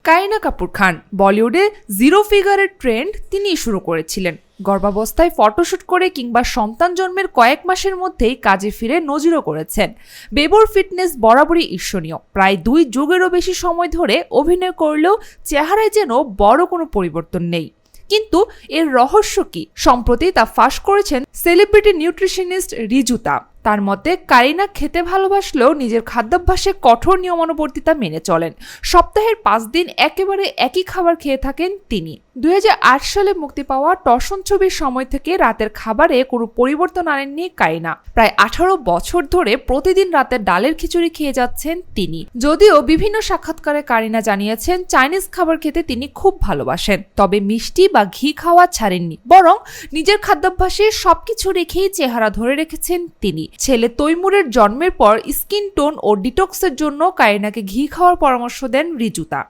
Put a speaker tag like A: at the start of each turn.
A: কারিনা কাপুর খান বলিউডে zero ফিগারের trend তিনিই শুরু করেছিলেন। গর্ভাবস্থায় ফটোশুট করে কিংবা সন্তান জন্মের কয়েক মাসের মধ্যেই কাজে ফিরে নজিরও করেছেন। বেবর ফিটনেস বরাবরই ঈর্ষণীয়। প্রায় 2 যুগেরও বেশি সময় ধরে অভিনয় করলেও চেহারায় যেন বড় কোনো পরিবর্তন নেই। কিন্তু এর রহস্য কি? সম্প্রতি তা ফাঁস করেছেন সেলিব্রিটি নিউট্রিশনিস্ট রিজুতা। তার মতে, কারিনা খেতে ভালোবাসলেও নিজের খাদ্যাভ্যাসে কঠোর নিয়মানুবর্তিতা মেনে চলেন। সপ্তাহের 5 দিন একেবারে একই খাবার খেয়ে থাকেন তিনি। 2008 সালে মুক্তি পাওয়া টসন ছবির সময় থেকে রাতের খাবারে কোনো পরিবর্তন আনেননি কারিনা। প্রায় 18 বছর ধরে প্রতিদিন রাতে ডালের খিচুড়ি খেয়ে যাচ্ছেন তিনি। যদিও বিভিন্ন সাক্ষাৎকারে কারিনা জানিয়েছেন চাইনিজ খাবার খেতে তিনি খুব ভালোবাসেন, তবে মিষ্টি বা ঘি খাওয়া ছাড়েননি, বরং নিজের খাদ্যাভ্যাসে সবকিছু রেখেই চেহারা ধরে রেখেছেন তিনি। ছেলে তৈমুরের জন্মের পর স্কিন টোন ও ডিটক্সের জন্য কারিনাকে ঘি খাওয়ার পরামর্শ দেন রিজুতা।